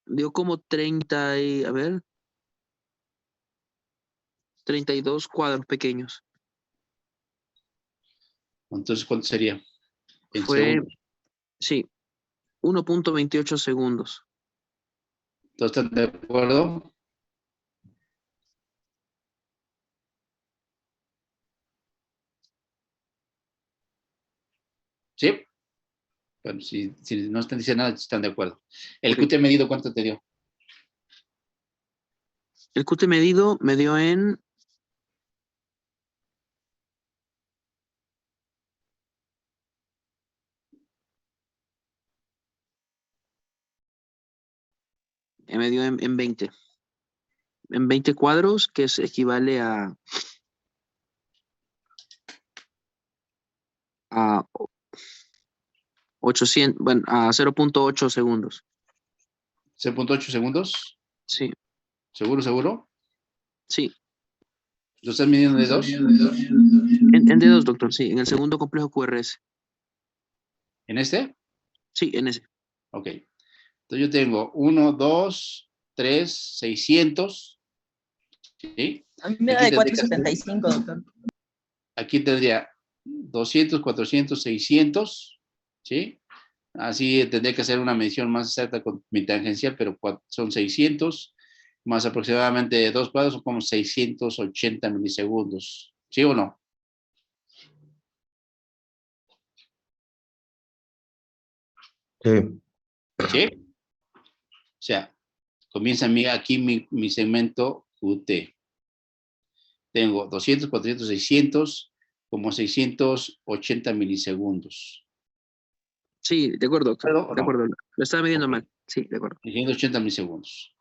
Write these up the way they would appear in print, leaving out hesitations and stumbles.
dio como 30 y, a ver, 32 cuadros pequeños. Entonces, ¿cuánto sería? En Fue, segundos. sí, 1.28 segundos. ¿Todos están de acuerdo? ¿Sí? Bueno, si no están diciendo nada, están de acuerdo. ¿El Sí. QT medido cuánto te dio? El QT medido me dio en me dio en 20. En 20 cuadros, que equivale a 800, bueno, a 0.8 segundos. 0.8 segundos. Sí, ¿Seguro, seguro? sí. ¿Lo estás midiendo de dos? En dedos, doctor, sí. En el segundo complejo QRS. ¿En este? Sí, en ese. Ok. Entonces yo tengo 1, 2, 3, 600. ¿Sí? A mí me da Aquí de tendría que hacer, 475, doctor. aquí tendría 200, 400, 600. ¿Sí? Así tendría que hacer una medición más exacta con mi tangencial, pero son 600 más aproximadamente 2 cuadros, son como 680 milisegundos. ¿Sí o no? Sí. ¿Sí? O sea, comienza aquí mi segmento QT. Tengo 200, 400, 600, como 680 milisegundos. Sí, de acuerdo, doctor. ¿De acuerdo o De no? acuerdo. Lo estaba midiendo Ok. mal. Sí, de acuerdo. 680 milisegundos.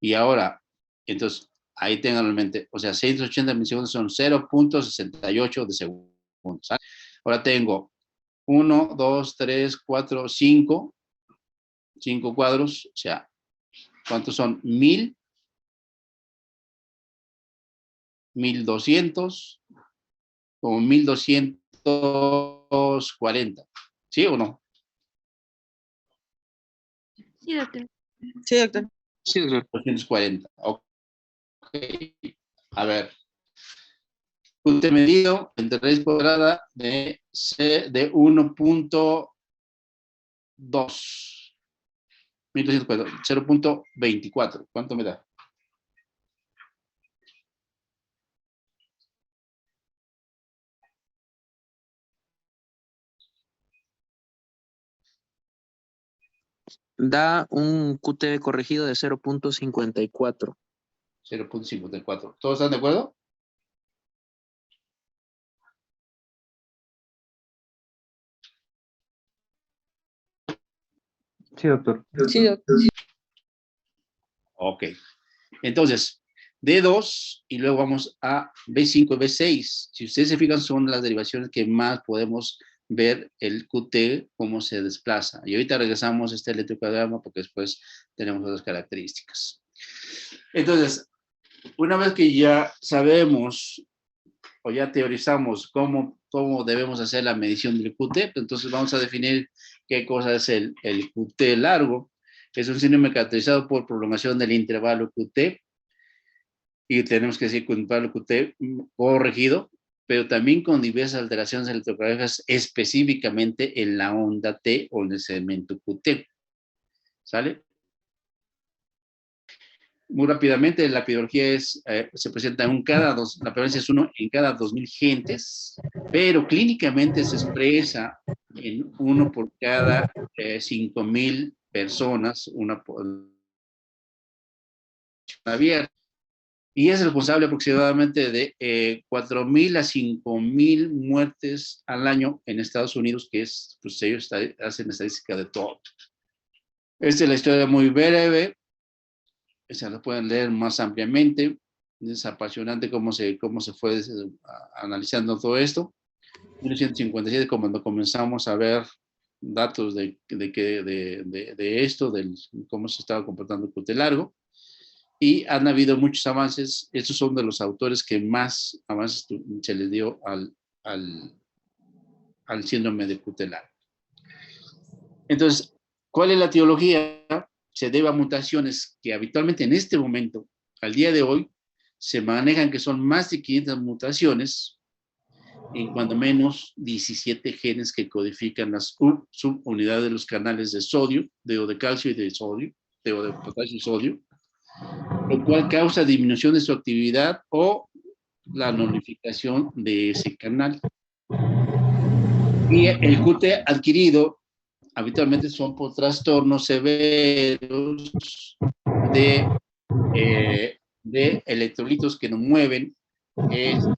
Y ahora, entonces, ahí tengan en mente, o sea, 680 milisegundos son 0.68 de segundos. ¿Sabes? Ahora tengo 1, 2, 3, 4, 5 cuadros, o sea, ¿cuántos son? 1000, 1200, como 1240. ¿Sí o no? Sí, doctor. Sí, doctor. Sí, doctor. 240. Ok. A ver. Punto medido entre raíz cuadrada de 1.2. 0.24. ¿Cuánto me da? Da un QT corregido de 0.54. 0.54. ¿Todos están de acuerdo? Sí, doctor. Sí, doctor. Ok. Entonces, D2 y luego vamos a B5 y B6. Si ustedes se fijan, son las derivaciones que más podemos ver el QT, cómo se desplaza. Y ahorita regresamos a este electrocardiograma porque después tenemos otras características. Entonces, una vez que ya sabemos o ya teorizamos cómo debemos hacer la medición del QT, entonces vamos a definir qué cosa es el QT largo. Es un síndrome caracterizado por prolongación del intervalo QT, y tenemos que decir con intervalo QT corregido, pero también con diversas alteraciones electrocardiográficas, específicamente en la onda T o en el segmento QT. ¿Sale? Muy rápidamente, la epidemiología se presenta la prevalencia es 1 en cada 2000 gentes, pero clínicamente se expresa en 1 por cada 5000 personas, una población abierta. Y es responsable aproximadamente de 4.000 a 5.000 muertes al año en Estados Unidos, que es, pues ellos hacen estadística de todo. Esta es la historia muy breve, se la pueden leer más ampliamente. Es apasionante cómo se fue analizando todo esto. En 1957, cuando comenzamos a ver datos de esto, de cómo se estaba comportando el QT largo, y han habido muchos avances. Estos son de los autores que más avances se les dio al síndrome de QT largo. Entonces, ¿cuál es la etiología? se debe a mutaciones que habitualmente en este momento, al día de hoy, se manejan que son más de 500 mutaciones en cuando menos 17 genes que codifican las subunidades de los canales de sodio, de calcio y de sodio, de potasio y sodio, lo cual causa disminución de su actividad o la nulificación de ese canal. Y el QT adquirido habitualmente son por trastornos severos de electrolitos que no mueven esto.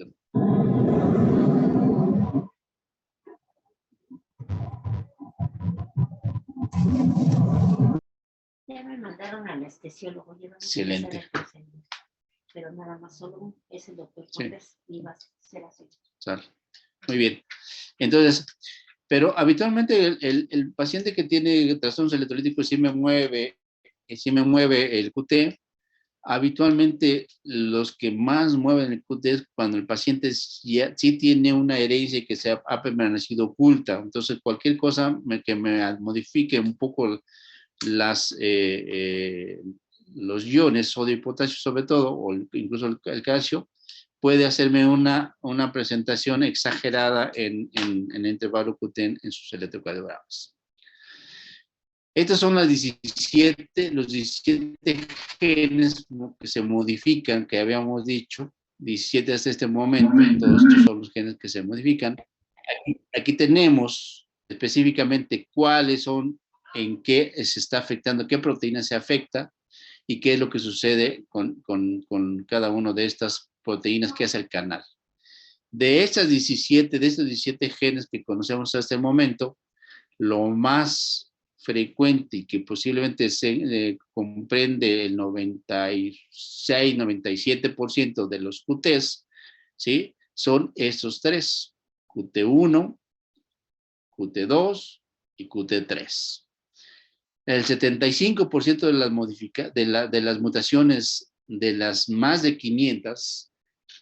Ya me mandaron al anestesiólogo. Excelente. Pero nada más solo es el doctor Cortés y va a ser así. Muy bien. Entonces, pero habitualmente el paciente que tiene trastornos electrolíticos sí me mueve el QT. Habitualmente los que más mueven el QT es cuando el paciente ya, sí tiene una herencia que se ha permanecido oculta. Entonces, cualquier cosa que me modifique un poco los iones, sodio y potasio sobre todo, o incluso el calcio, puede hacerme una presentación exagerada en el intervalo QT en sus electrocardiogramas. Estos son los 17 genes que se modifican, que habíamos dicho, 17 hasta este momento, todos estos son los genes que se modifican. Aquí tenemos específicamente cuáles son, en qué se está afectando, qué proteína se afecta y qué es lo que sucede con cada una de estas proteínas que hace el canal. De estos 17 genes que conocemos hasta el momento, lo más frecuente y que posiblemente se comprende el 96-97% de los QTs, ¿sí? Son estos tres, QT1, QT2 y QT3. El 75% de las mutaciones de las más de 500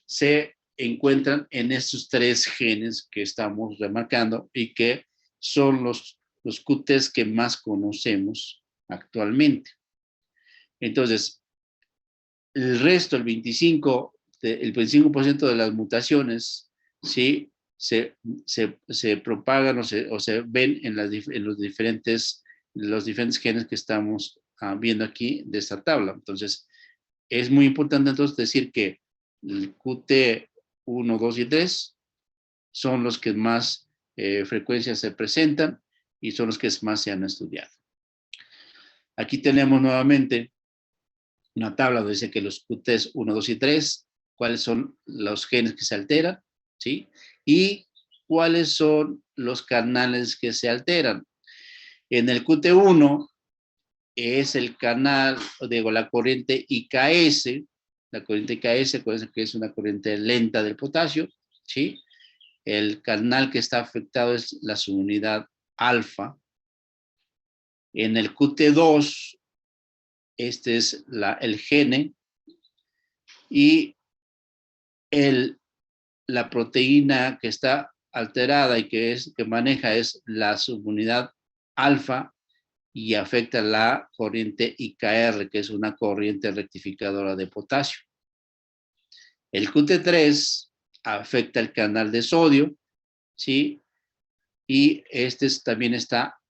se encuentran en estos tres genes que estamos remarcando y que son los QTs que más conocemos actualmente. Entonces, el resto, el 25% de las mutaciones, ¿sí? se propagan o se ven en los diferentes genes que estamos viendo aquí de esta tabla. Entonces, es muy importante entonces decir que el QT 1, 2 y 3 son los que más frecuencia se presentan y son los que más se han estudiado. Aquí tenemos nuevamente una tabla donde dice que los QTs 1, 2 y 3, cuáles son los genes que se alteran, ¿sí? Y cuáles son los canales que se alteran. En el QT1 es el canal, digo, la corriente IKS, acuérdense que es una corriente lenta del potasio, ¿sí? El canal que está afectado es la subunidad alfa. En el QT2, este es el gene, y la proteína que está alterada y que maneja es la subunidad alfa y afecta la corriente IKR, que es una corriente rectificadora de potasio. El QT3 afecta el canal de sodio, ¿sí? Y también está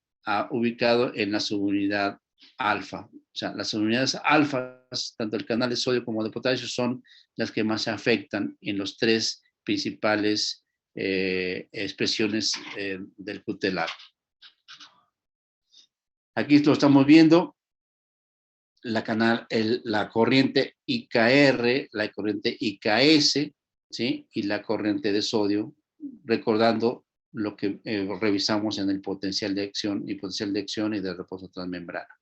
ubicado en la subunidad alfa. O sea, las subunidades alfas, tanto el canal de sodio como de potasio, son las que más se afectan en los tres principales expresiones del QT largo. Aquí lo estamos viendo, la corriente IKR, la corriente IKS, ¿sí? Y la corriente de sodio, recordando lo que revisamos en el potencial de acción y de reposo transmembrana.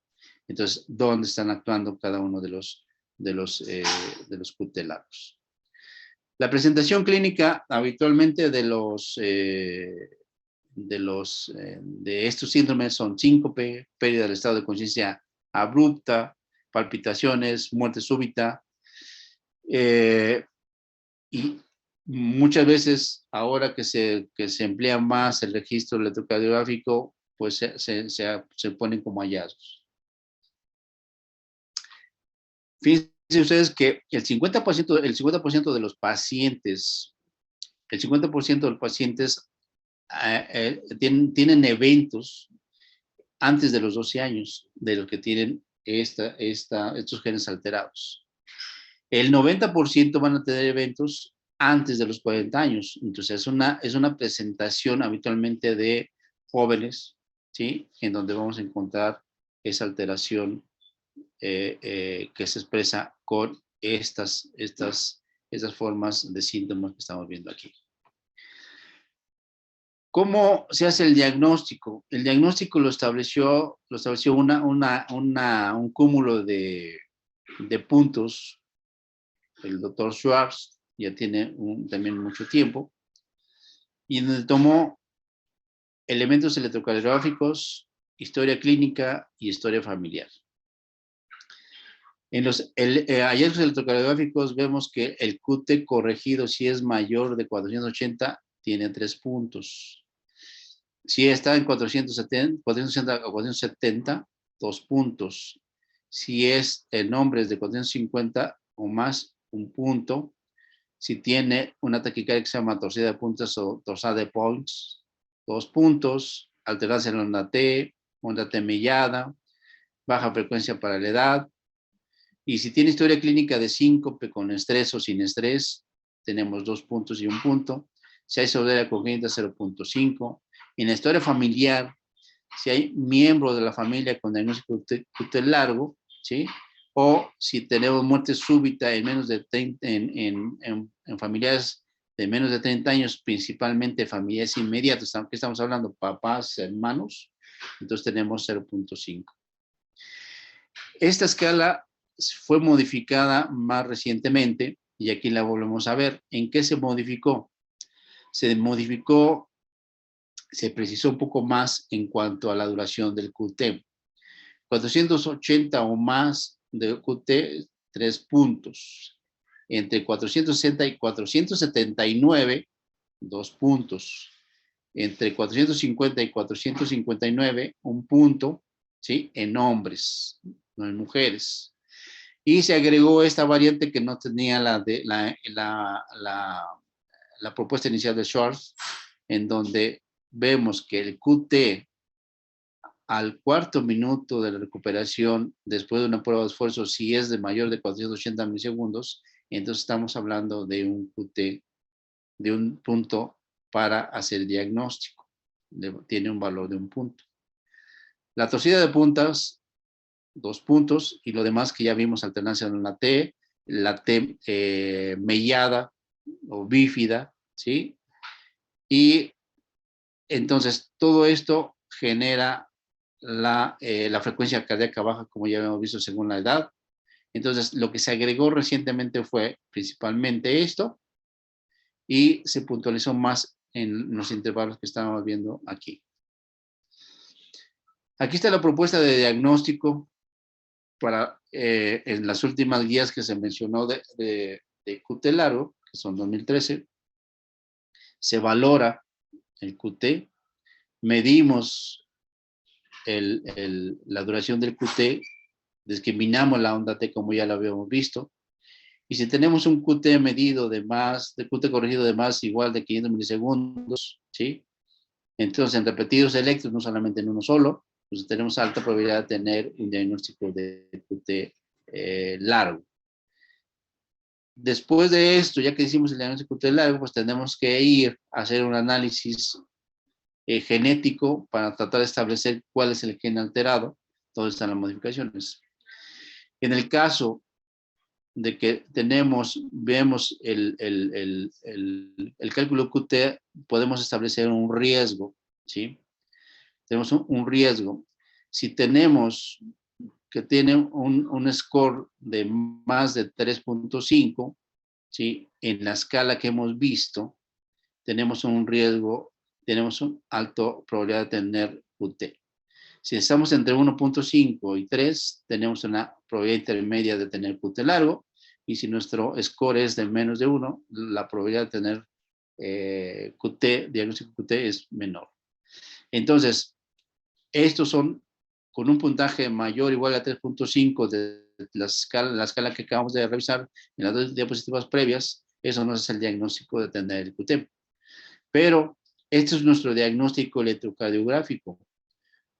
Entonces, ¿dónde están actuando cada uno de los QT largos? La presentación clínica habitualmente de estos síndromes son síncope, pérdida del estado de conciencia abrupta, palpitaciones, muerte súbita, y muchas veces ahora que se emplea más el registro electrocardiográfico, pues se ponen como hallazgos. Fíjense ustedes que el 50% de los pacientes, tienen eventos antes de los 12 años de los que tienen estos genes alterados. El 90% van a tener eventos antes de los 40 años. Entonces, es una presentación habitualmente de jóvenes, ¿sí? En donde vamos a encontrar esa alteración que se expresa con estas formas de síntomas que estamos viendo aquí. ¿Cómo se hace el diagnóstico? El diagnóstico lo estableció un cúmulo de puntos. El doctor Schwartz ya tiene también mucho tiempo, y donde tomó elementos electrocardiográficos, historia clínica y historia familiar. En los hallazgos electrocardiográficos vemos que el QT corregido, si es mayor de 480, tiene 3 puntos. Si está en 460 o 470, 2 puntos. Si es en hombres de 450 o más, 1 punto. Si tiene una taquicardia que se llama torcida de puntas o torsada de Points, 2 puntos. Alterancia en la onda T mellada, baja frecuencia para la edad. Y si tiene historia clínica de síncope con estrés o sin estrés, tenemos 2 puntos y 1 punto. Si hay sordera congénita, 0.5. En la historia familiar, si hay miembro de la familia con diagnóstico QT largo, ¿sí? O si tenemos muerte súbita en menos de 30, en familiares de menos de 30 años, principalmente familiares inmediatas, aunque estamos hablando papás, hermanos, entonces tenemos 0.5. Esta escala fue modificada más recientemente, y aquí la volvemos a ver. ¿En qué se modificó? Se precisó un poco más en cuanto a la duración del QT. 480 o más de QT, 3 puntos. Entre 460 y 479, 2 puntos. Entre 450 y 459, 1 punto, ¿sí? En hombres, no en mujeres. Y se agregó esta variante que no tenía la propuesta inicial de Schwartz, en donde vemos que el QT al 4º minuto de la recuperación, después de una prueba de esfuerzo, si es de mayor de 480 milisegundos, entonces estamos hablando de un QT, de un punto para hacer diagnóstico. Tiene un valor de 1 punto. La torcida de puntas, 2 puntos, y lo demás que ya vimos, alternancia en la T mellada o bífida, ¿sí? Y entonces todo esto genera la frecuencia cardíaca baja, como ya hemos visto, según la edad. Entonces, lo que se agregó recientemente fue principalmente esto, y se puntualizó más en los intervalos que estábamos viendo aquí. Aquí está la propuesta de diagnóstico para, en las últimas guías que se mencionó de QT largo, que son 2013, se valora el QT, medimos la duración del QT, discriminamos la onda T como ya lo habíamos visto, y si tenemos un QT medido de QT corregido de más igual de 500 milisegundos, ¿sí? Entonces en repetidos electros, no solamente en uno solo, pues tenemos alta probabilidad de tener un diagnóstico de QT largo. Después de esto, ya que hicimos el diagnóstico QT largo, pues tenemos que ir a hacer un análisis genético para tratar de establecer cuál es el gen alterado, dónde están las modificaciones. En el caso de que vemos el cálculo QT, podemos establecer un riesgo, ¿sí? Tenemos un riesgo. Si tenemos que tiene un score de más de 3.5, ¿sí? En la escala que hemos visto, tenemos un riesgo, tenemos una alta probabilidad de tener QT. Si estamos entre 1.5 y 3, tenemos una probabilidad intermedia de tener QT largo, y si nuestro score es de menos de 1, la probabilidad de tener diagnóstico QT es menor. Entonces, estos son con un puntaje mayor o igual a 3.5 de la escala que acabamos de revisar en las dos diapositivas previas, eso no es el diagnóstico de tener el QT. Pero este es nuestro diagnóstico electrocardiográfico.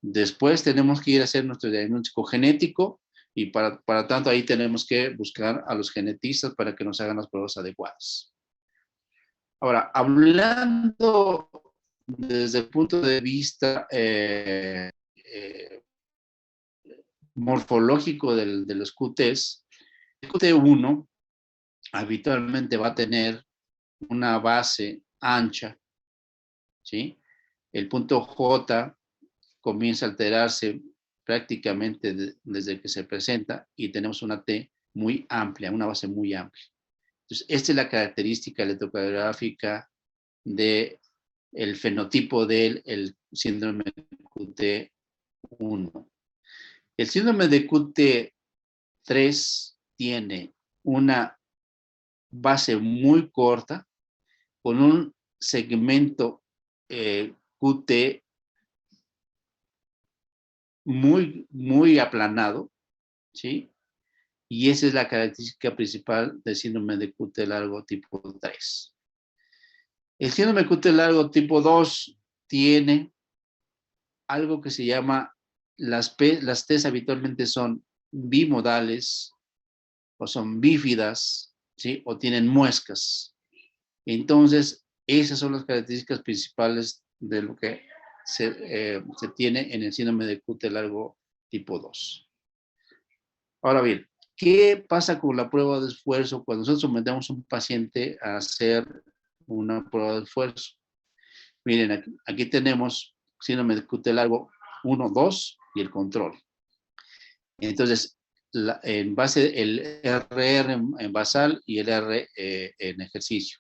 Después tenemos que ir a hacer nuestro diagnóstico genético y para tanto ahí tenemos que buscar a los genetistas para que nos hagan las pruebas adecuadas. Ahora, hablando desde el punto de vista morfológico de los QTs, el QT1 habitualmente va a tener una base ancha, ¿sí? El punto J comienza a alterarse prácticamente desde que se presenta y tenemos una T muy amplia, una base muy amplia. Entonces, esta es la característica electrocardiográfica del fenotipo del síndrome de QT1. El síndrome de QT3 tiene una base muy corta con un segmento QT muy aplanado, ¿sí? Y esa es la característica principal del síndrome de QT largo tipo 3. El síndrome de QT largo tipo 2 tiene algo que se llama, las T's habitualmente son bimodales o son bífidas, ¿sí? O tienen muescas. Entonces, esas son las características principales de lo que se tiene en el síndrome de QT largo tipo 2. Ahora bien, ¿qué pasa con la prueba de esfuerzo cuando nosotros sometemos a un paciente a hacer una prueba de esfuerzo? Miren, aquí tenemos síndrome de QT largo 1, 2 y el control. Entonces, en base el RR en basal y el R en ejercicio.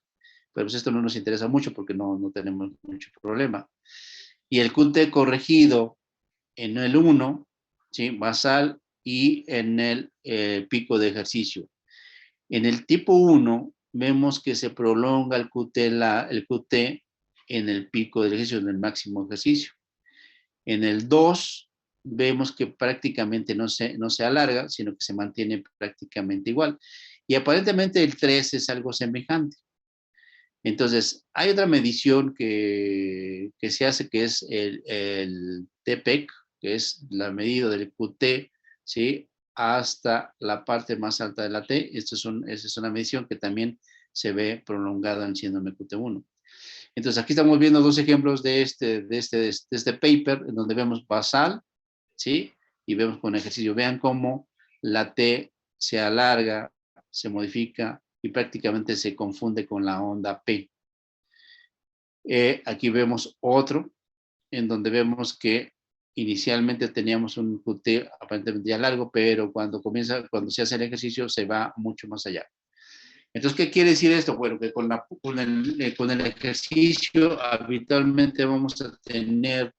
Pero pues esto no nos interesa mucho porque no tenemos mucho problema. Y el QT corregido en el 1, ¿sí? Basal y en el pico de ejercicio. En el tipo 1 vemos que se prolonga el QT en el pico de ejercicio, en el máximo ejercicio. En el 2 vemos que prácticamente no se alarga, sino que se mantiene prácticamente igual. Y aparentemente el 3 es algo semejante. Entonces, hay otra medición que se hace, que es el TPEC, que es la medida del QT, ¿sí? Hasta la parte más alta de la T. Esta es una medición que también se ve prolongada en el síndrome QT1. Entonces, aquí estamos viendo dos ejemplos de este paper, en donde vemos basal, ¿sí? Y vemos con ejercicio. Vean cómo la T se alarga, se modifica y prácticamente se confunde con la onda P. Aquí vemos otro, en donde vemos que inicialmente teníamos un QT aparentemente ya largo, pero cuando se hace el ejercicio se va mucho más allá. Entonces, ¿qué quiere decir esto? Bueno, que con el ejercicio habitualmente vamos a tener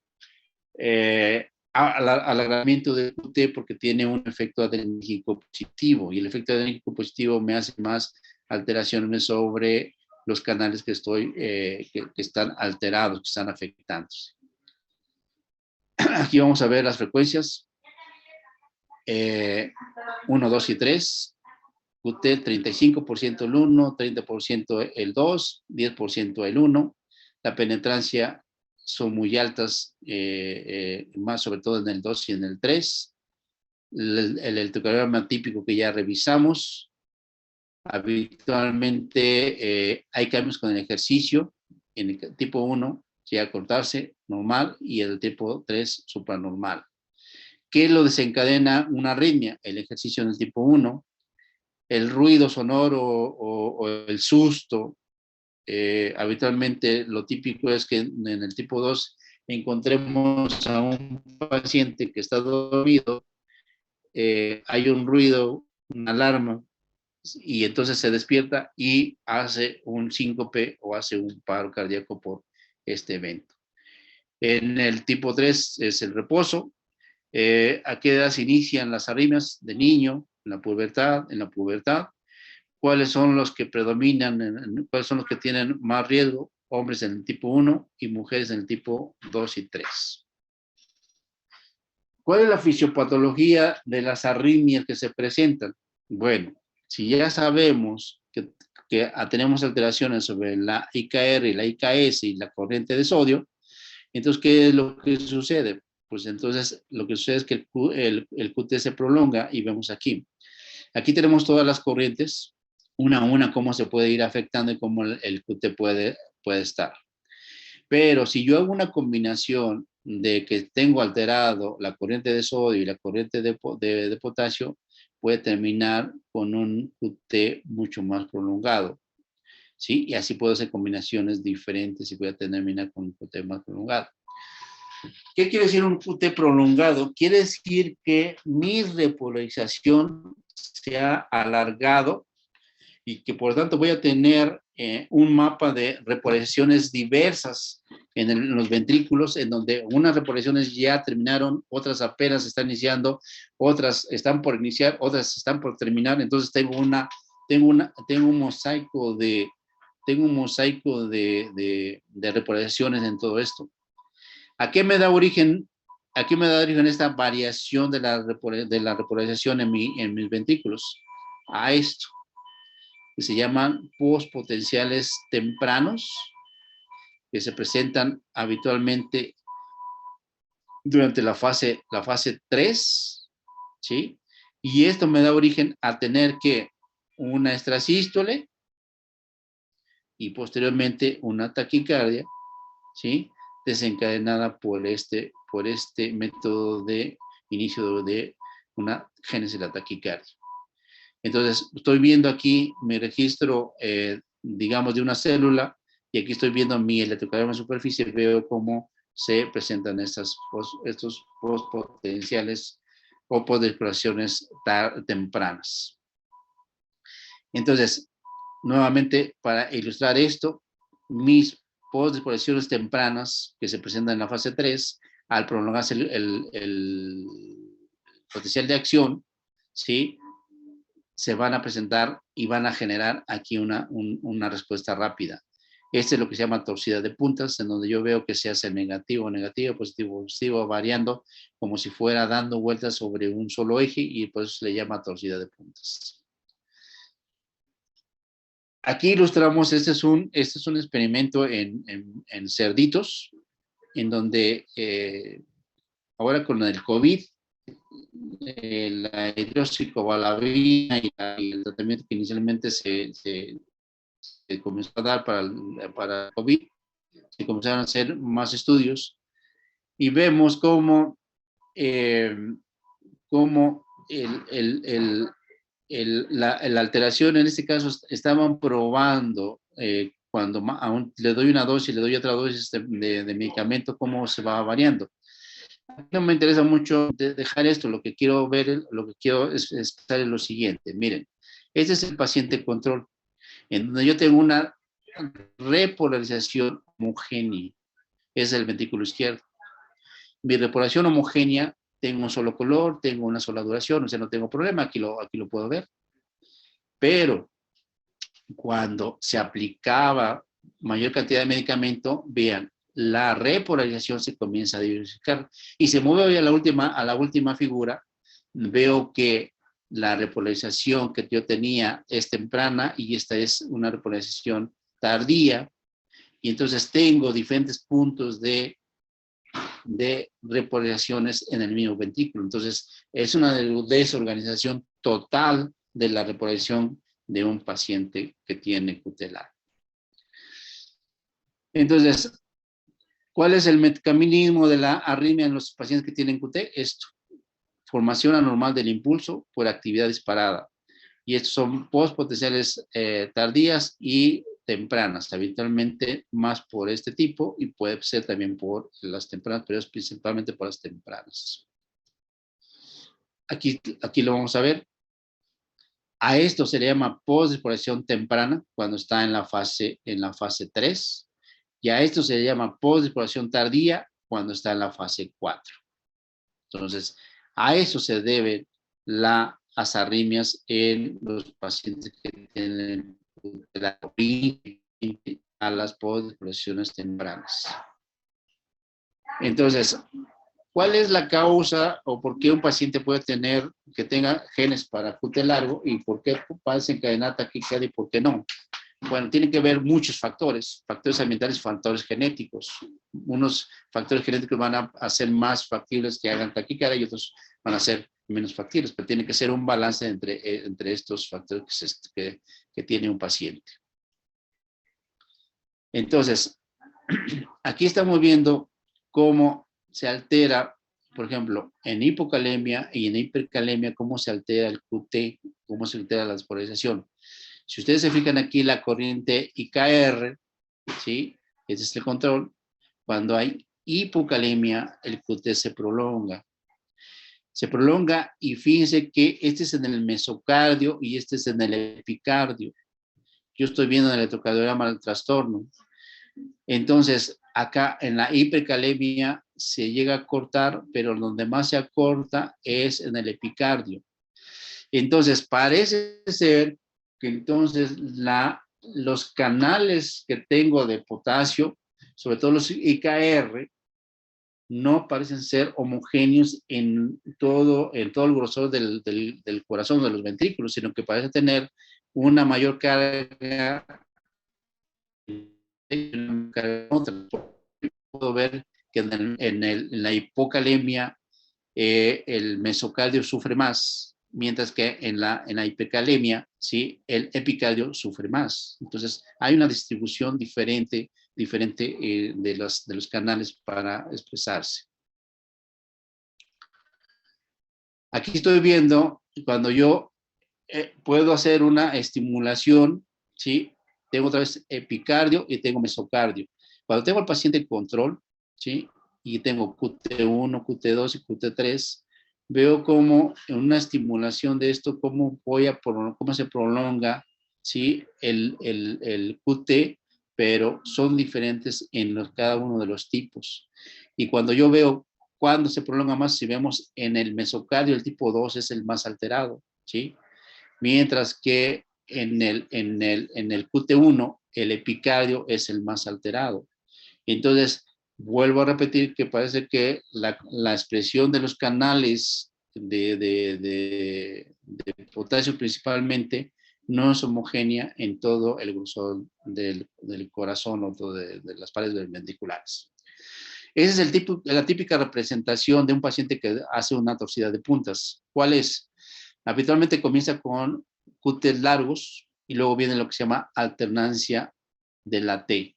alargamiento del QT porque tiene un efecto adrenérgico positivo, y el efecto adrenérgico positivo me hace más alteraciones sobre los canales que están alterados, que están afectándose. Aquí vamos a ver las frecuencias 1, 2 y 3. QT 35% el 1, 30% el 2, 10% el 1. La penetrancia son muy altas, más sobre todo en el 2 y en el 3. El electrocardiograma típico que ya revisamos. Habitualmente hay cambios con el ejercicio. En el tipo 1, ya cortarse, normal, y el tipo 3, supranormal. ¿Qué lo desencadena una arritmia? El ejercicio en el tipo 1. El ruido sonoro o el susto. Habitualmente lo típico es que en el tipo 2 encontremos a un paciente que está dormido, hay un ruido, una alarma, y entonces se despierta y hace un síncope o hace un paro cardíaco por este evento. En el tipo 3 es el reposo. ¿A qué edad se inician las arritmias? De niño, en la pubertad. ¿Cuáles son los que predominan? ¿Cuáles son los que tienen más riesgo? Hombres en el tipo 1 y mujeres en el tipo 2 y 3. ¿Cuál es la fisiopatología de las arritmias que se presentan? Bueno, si ya sabemos que tenemos alteraciones sobre la IKR, la IKS y la corriente de sodio, entonces, ¿qué es lo que sucede? Pues entonces lo que sucede es que el QT se prolonga y vemos aquí. Aquí tenemos todas las corrientes, una a una, cómo se puede ir afectando y cómo el QT puede estar. Pero si yo hago una combinación de que tengo alterado la corriente de sodio y la corriente de potasio, puede terminar con un QT mucho más prolongado, ¿sí? Y así puedo hacer combinaciones diferentes y voy a terminar con un QT más prolongado. ¿Qué quiere decir un QT prolongado? Quiere decir que mi repolarización se ha alargado y que por tanto voy a tener un mapa de repolarizaciones diversas en los ventrículos, en donde unas repolarizaciones ya terminaron, otras apenas están iniciando, otras están por iniciar, otras están por terminar. Entonces tengo un mosaico de repolarizaciones en todo esto. ¿A qué me da origen esta variación de la repolarización en mis ventrículos? A esto, que se llaman postpotenciales tempranos, que se presentan habitualmente durante la fase 3, ¿sí? Y esto me da origen a tener que una extrasístole y posteriormente una taquicardia, ¿sí? Desencadenada por este método de inicio de una génesis de la taquicardia. Entonces, estoy viendo aquí mi registro, digamos, de una célula, y aquí estoy viendo mi electrocardiograma de superficie, veo cómo se presentan estos postpotenciales o postdesploraciones tempranas. Entonces, nuevamente, para ilustrar esto, mis postdesploraciones tempranas que se presentan en la fase 3, al prolongarse el potencial de acción, ¿sí?, se van a presentar y van a generar aquí una respuesta rápida. Este es lo que se llama torcida de puntas, en donde yo veo que se hace negativo, negativo, positivo, positivo, variando como si fuera dando vueltas sobre un solo eje, y por eso se le llama torcida de puntas. Aquí ilustramos, este es un experimento en cerditos, en donde ahora con el COVID, la hidroxicobalabina y el tratamiento que inicialmente se comenzó a dar para COVID, se comenzaron a hacer más estudios y vemos cómo la alteración, en este caso, estaban probando cuando aún le doy una dosis, le doy otra dosis de medicamento, cómo se va variando. No me interesa mucho dejar esto, lo que quiero es lo siguiente. Miren, este es el paciente control, en donde yo tengo una repolarización homogénea, es el ventrículo izquierdo. Mi repolarización homogénea, tengo un solo color, tengo una sola duración, o sea, no tengo problema, aquí lo puedo ver. Pero cuando se aplicaba mayor cantidad de medicamento, vean, la repolarización se comienza a diversificar. Y se mueve a la última figura, veo que la repolarización que yo tenía es temprana y esta es una repolarización tardía. Y entonces tengo diferentes puntos de repolarizaciones en el mismo ventrículo. Entonces es una desorganización total de la repolarización de un paciente que tiene QT-LAR. Entonces, ¿cuál es el mecanismo de la arritmia en los pacientes que tienen QT? Esto, formación anormal del impulso por actividad disparada. Y estos son postpotenciales tardías y tempranas, habitualmente más por este tipo, y puede ser también por las tempranas, pero es principalmente por las tempranas. Aquí lo vamos a ver. A esto se le llama postdesploración temprana cuando está en la fase 3, y a esto se le llama postdesploración tardía cuando está en la fase 4. Entonces, a eso se debe las arritmias en los pacientes que tienen a las postdesploraciones tempranas. Entonces, ¿Cuál es la causa o por qué un paciente puede tener, que tenga genes para QT largo y por qué puede desencadenar taquicardia y por qué no? Bueno, tiene que ver muchos factores ambientales y factores genéticos. Unos factores genéticos van a hacer más factibles que hagan taquicardia y otros van a ser menos factibles, pero tiene que ser un balance entre estos factores que tiene un paciente. Entonces, aquí estamos viendo cómo se altera, por ejemplo, en hipocalemia y en hipercalemia, cómo se altera el QT, cómo se altera la despolarización. Si ustedes se fijan aquí, la corriente IKR, ¿sí? Ese es el control. Cuando hay hipocalemia, el QT se prolonga. Se prolonga y fíjense que este es en el mesocardio y este es en el epicardio. Yo estoy viendo en el electrocardiograma el trastorno. Entonces, acá en la hipercalemia se llega a cortar, pero donde más se acorta es en el epicardio. Entonces, parece ser que entonces los canales que tengo de potasio, sobre todo los IKR, no parecen ser homogéneos en todo el grosor del corazón, de los ventrículos, sino que parece tener una mayor carga. Puedo ver que en la hipocalemia el mesocardio sufre más, mientras que en la hipercalemia, ¿sí? El epicardio sufre más. Entonces, hay una distribución diferente de los canales para expresarse. Aquí estoy viendo cuando yo puedo hacer una estimulación, ¿sí? Tengo otra vez epicardio y tengo mesocardio. Cuando tengo al paciente en control, ¿sí? Y tengo QT1, QT2 y QT3, veo cómo en una estimulación de esto, cómo se prolonga, ¿sí? el QT, pero son diferentes en cada uno de los tipos. Y cuando yo veo cuándo se prolonga más, si vemos en el mesocardio, el tipo 2 es el más alterado, ¿sí? Mientras que en el QT1, el epicardio es el más alterado. Entonces, vuelvo a repetir que parece que la expresión de los canales de potasio principalmente no es homogénea en todo el grosor del corazón o de las paredes ventriculares. Esa es la típica representación de un paciente que hace una torcida de puntas. ¿Cuál es? Habitualmente comienza con QT largos y luego viene lo que se llama alternancia de la T.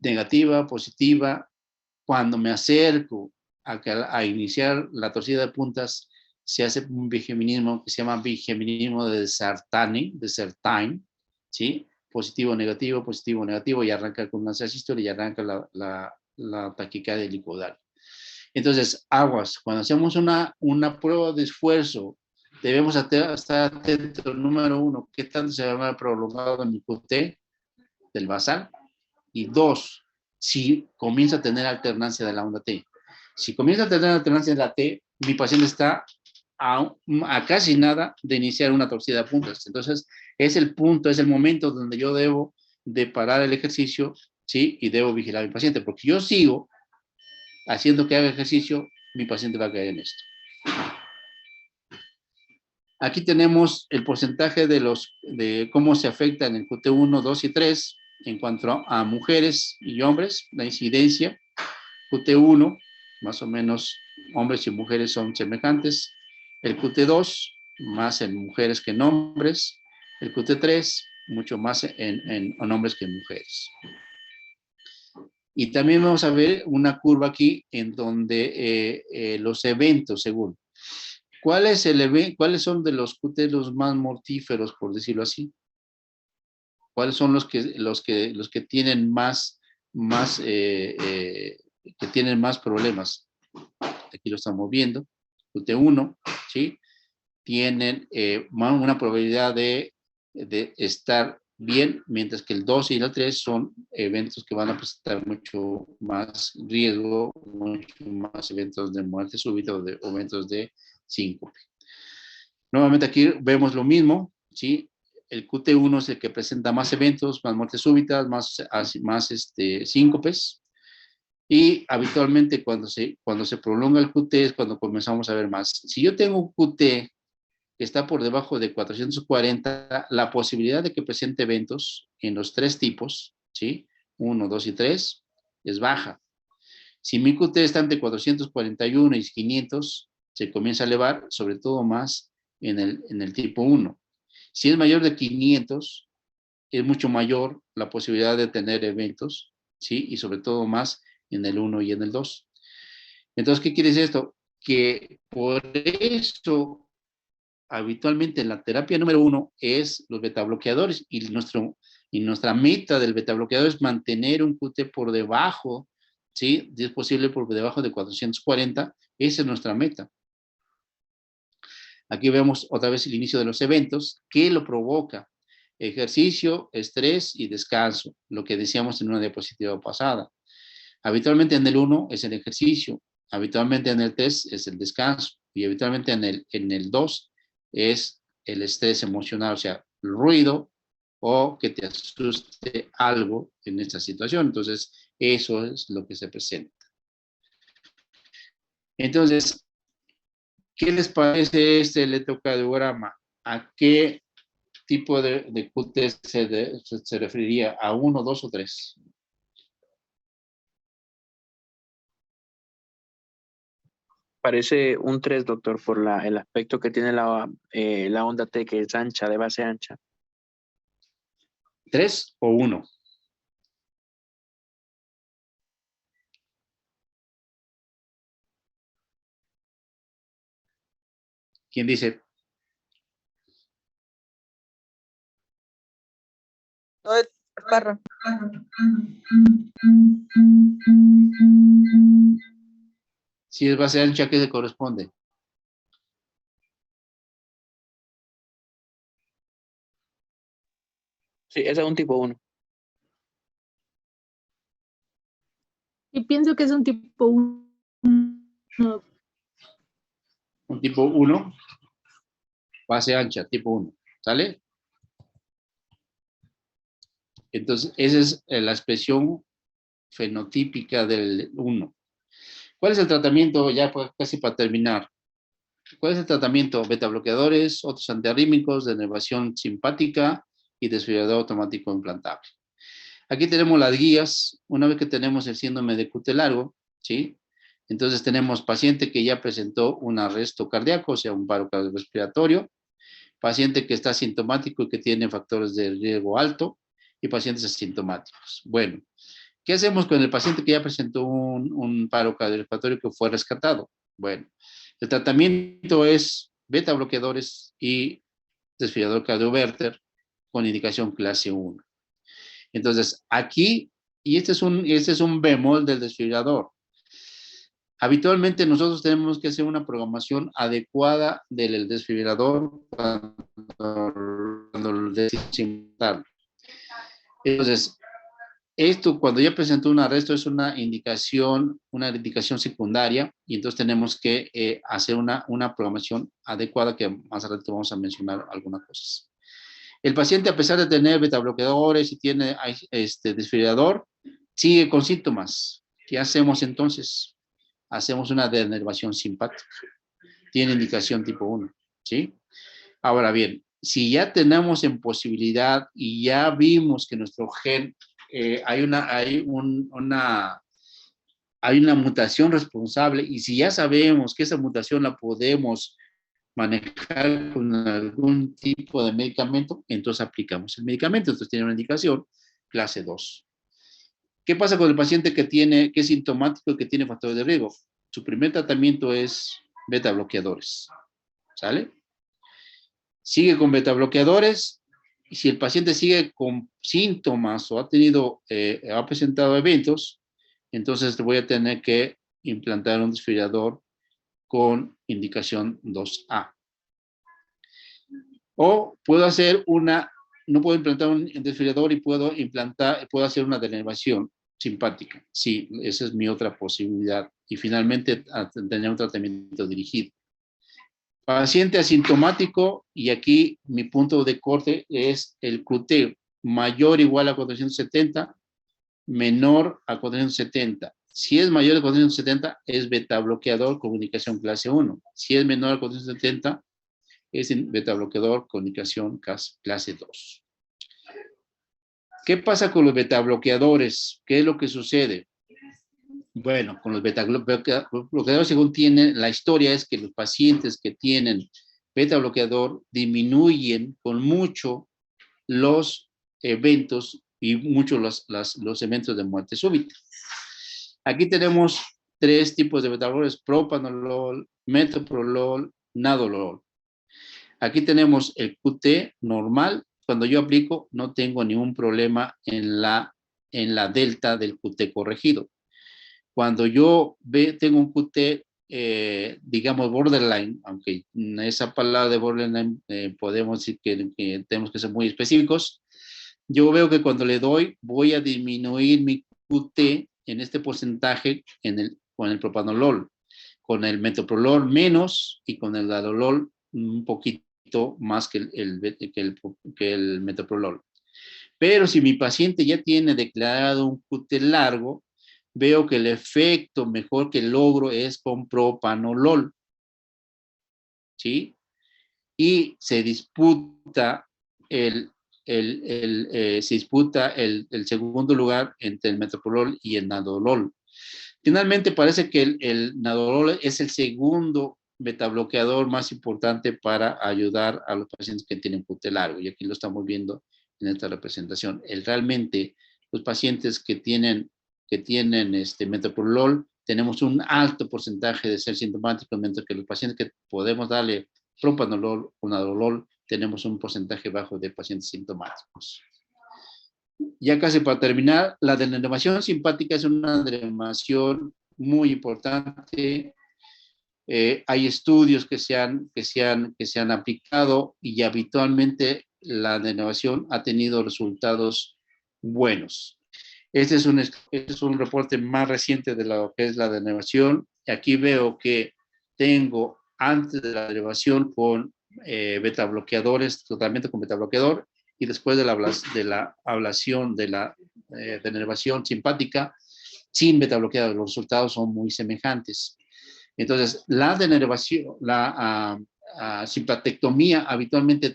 Negativa, positiva. Cuando me acerco a iniciar la torcida de puntas, se hace un bigeminismo que se llama bigeminismo de Sertain, ¿sí? Positivo, negativo, y arranca con una sístole y arranca la taquicardia helicoidal. Entonces, aguas, cuando hacemos una prueba de esfuerzo, debemos estar atentos, número 1, qué tanto se va a prolongado en mi QT del basal, y 2, si comienza a tener alternancia de la onda T. Si comienza a tener alternancia de la T, mi paciente está a casi nada de iniciar una torcida de puntas. Entonces, es el punto, es el momento donde yo debo de parar el ejercicio, ¿sí? Y debo vigilar a mi paciente, porque yo sigo haciendo que haga ejercicio, mi paciente va a caer en esto. Aquí tenemos el porcentaje de cómo se afecta en el QT1, 2 y 3 en cuanto a mujeres y hombres, la incidencia. QT1, más o menos hombres y mujeres son semejantes. El QT2, más en mujeres que en hombres. El QT3, mucho más en hombres que en mujeres. Y también vamos a ver una curva aquí en donde los eventos, según. ¿Cuáles son de los QT los más mortíferos, por decirlo así? ¿Cuáles son los que tienen más problemas? Aquí lo estamos viendo. QT1, ¿sí? Tienen una probabilidad de estar bien, mientras que el 2 y el 3 son eventos que van a presentar mucho más riesgo, mucho más eventos de muerte súbita o de eventos de síncope. Nuevamente aquí vemos lo mismo, ¿sí? El QT1 es el que presenta más eventos, más muertes súbitas, más síncopes. Y habitualmente cuando se prolonga el QT es cuando comenzamos a ver más. Si yo tengo un QT que está por debajo de 440, la posibilidad de que presente eventos en los tres tipos, ¿sí? 1, 2 y 3, es baja. Si mi QT está entre 441 y 500, se comienza a elevar, sobre todo más en el tipo 1. Si es mayor de 500, es mucho mayor la posibilidad de tener eventos, ¿sí? Y sobre todo más en el 1 y en el 2. Entonces, ¿qué quiere decir esto? Que por eso, habitualmente en la terapia número 1 es los betabloqueadores y nuestra meta del betabloqueador es mantener un QT por debajo, ¿sí? Si es posible por debajo de 440, esa es nuestra meta. Aquí vemos otra vez el inicio de los eventos. ¿Qué lo provoca? Ejercicio, estrés y descanso, lo que decíamos en una diapositiva pasada. Habitualmente en el 1 es el ejercicio, habitualmente en el 3 es el descanso y habitualmente en el 2 es el estrés emocional, o sea, el ruido o que te asuste algo en esta situación. Entonces, eso es lo que se presenta. Entonces, ¿qué les parece este electrocardiograma? ¿A qué tipo de QT se referiría? ¿A 1, 2 o 3? Parece un 3, doctor, por el aspecto que tiene la onda T, que es ancha, de base ancha. ¿3 o 1? ¿Quién dice? Parra. Si es base ancha, ¿a qué le corresponde? Sí, ese es un tipo 1. Y pienso que es un tipo 1. Un tipo 1, base ancha, tipo 1, ¿sale? Entonces, esa es la expresión fenotípica del 1. ¿Cuál es el tratamiento? Ya casi para terminar. ¿Cuál es el tratamiento? Beta bloqueadores, otros antiarrítmicos, denervación simpática y desfibrilador automático implantable. Aquí tenemos las guías. Una vez que tenemos el síndrome de QT largo, ¿sí? Entonces tenemos paciente que ya presentó un arresto cardíaco, o sea, un paro cardiorrespiratorio, paciente que está asintomático y que tiene factores de riesgo alto, y pacientes asintomáticos. Bueno, ¿qué hacemos con el paciente que ya presentó un paro cardiorrespiratorio que fue rescatado? Bueno, el tratamiento es beta bloqueadores y desfibrilador cardioverter con indicación clase 1. Entonces, aquí, y este es un bemol del desfibrilador. Habitualmente nosotros tenemos que hacer una programación adecuada del desfibrilador cuando lo desinfectamos. Entonces, esto cuando ya presentó un arresto es una indicación secundaria y entonces tenemos que hacer una programación adecuada que más adelante vamos a mencionar algunas cosas. El paciente, a pesar de tener betabloqueadores y tiene desfibrilador, sigue con síntomas. ¿Qué hacemos entonces? Hacemos una denervación simpática. Tiene indicación tipo 1, ¿sí? Ahora bien, si ya tenemos en posibilidad y ya vimos que nuestro gen hay una mutación responsable y si ya sabemos que esa mutación la podemos manejar con algún tipo de medicamento, entonces aplicamos el medicamento. Entonces tiene una indicación clase 2. ¿Qué pasa con el paciente que es sintomático y que tiene factores de riesgo? Su primer tratamiento es beta bloqueadores. ¿Sale? Sigue con beta bloqueadores y si el paciente sigue con síntomas o ha presentado eventos, entonces voy a tener que implantar un desfibrilador con indicación 2A. O puedo hacer no puedo implantar un desfibrilador y puedo hacer una denervación simpática. Sí, esa es mi otra posibilidad. Y finalmente tener un tratamiento dirigido. Paciente asintomático, y aquí mi punto de corte es el QT mayor o igual a 470, menor a 470. Si es mayor de 470, es beta bloqueador comunicación clase 1. Si es menor de 470, es beta bloqueador comunicación clase 2. ¿Qué pasa con los beta bloqueadores? ¿Qué es lo que sucede? Bueno, con los beta bloqueadores, según tiene la historia, es que los pacientes que tienen beta bloqueador disminuyen con mucho los eventos y mucho los eventos de muerte súbita. Aquí tenemos 3 tipos de beta bloqueadores: propanolol, metoprolol, nadolol. Aquí tenemos el QT normal. Cuando yo aplico, no tengo ningún problema en la delta del QT corregido. Cuando yo tengo un QT, digamos, borderline, aunque esa palabra de borderline podemos decir que tenemos que ser muy específicos, yo veo que cuando le doy, voy a disminuir mi QT en este porcentaje con el propanolol, con el metoprolol menos y con el nadolol un poquito más que el metoprolol. Pero si mi paciente ya tiene declarado un QT largo, veo que el efecto mejor que logro es con propanolol, ¿sí? Y se disputa el segundo lugar entre el metoprolol y el nadolol. Finalmente parece que el nadolol es el segundo betabloqueador más importante para ayudar a los pacientes que tienen QT largo, y aquí lo estamos viendo en esta representación. Realmente los pacientes que tienen metoprolol, tenemos un alto porcentaje de ser sintomáticos, mientras que los pacientes que podemos darle propanolol o nadolol, tenemos un porcentaje bajo de pacientes sintomáticos. Ya casi para terminar, la denervación simpática es una denervación muy importante. Hay estudios que se han aplicado y habitualmente la denervación ha tenido resultados buenos. Este es un reporte más reciente de lo que es la denervación. Aquí veo que tengo antes de la denervación con betabloqueadores, tratamiento con betabloqueador, y después de la ablación de la denervación simpática sin betabloqueador, los resultados son muy semejantes. Entonces, la denervación, la simpatectomía habitualmente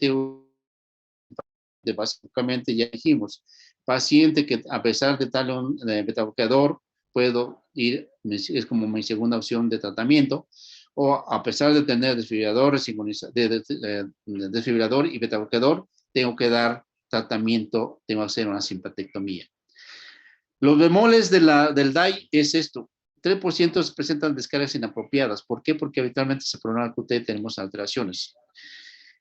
básicamente ya dijimos, paciente que a pesar de tal betabloqueador puedo ir, es como mi segunda opción de tratamiento, o a pesar de tener desfibrilador y betabloqueador, tengo que dar tratamiento, tengo que hacer una simpatectomía. Los bemoles del DAI es esto: 3% presentan descargas inapropiadas. ¿Por qué? Porque habitualmente se programa el QT, tenemos alteraciones.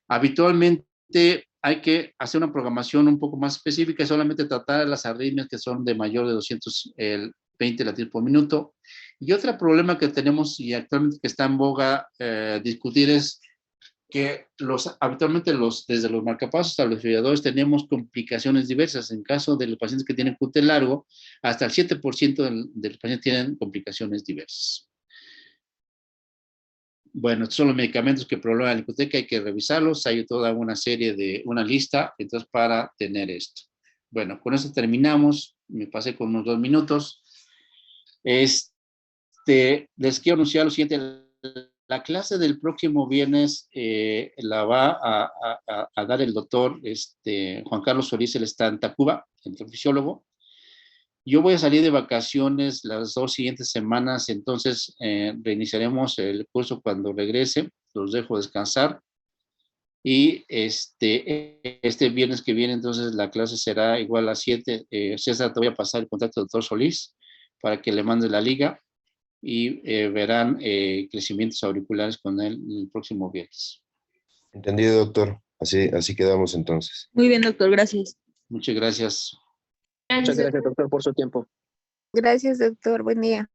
Habitualmente hay que hacer una programación un poco más específica y solamente tratar las arritmias que son de mayor de 220 latidos por minuto. Y otro problema que tenemos y actualmente que está en boga discutir es que habitualmente desde los marcapasos hasta los desfibriladores tenemos complicaciones diversas. En caso de los pacientes que tienen QT largo, hasta el 7% de los pacientes tienen complicaciones diversas. Bueno, estos son los medicamentos que probleman el QT, que hay que revisarlos. Hay toda una lista, entonces, para tener esto. Bueno, con eso terminamos. Me pasé con unos 2 minutos. Les quiero anunciar lo siguiente. La clase del próximo viernes la va a dar el doctor Juan Carlos Solís, él está en Tacuba, el fisiólogo. Yo voy a salir de vacaciones las 2 siguientes semanas, entonces reiniciaremos el curso cuando regrese. Los dejo descansar. Y este viernes que viene, entonces la clase será igual a las 7. César, te voy a pasar el contacto del doctor Solís para que le mande la liga y verán crecimientos auriculares con él el próximo viernes. Entendido, doctor. Así quedamos entonces. Muy bien, doctor, gracias. Muchas gracias. Muchas gracias, doctor, por su tiempo. Gracias, doctor. Buen día.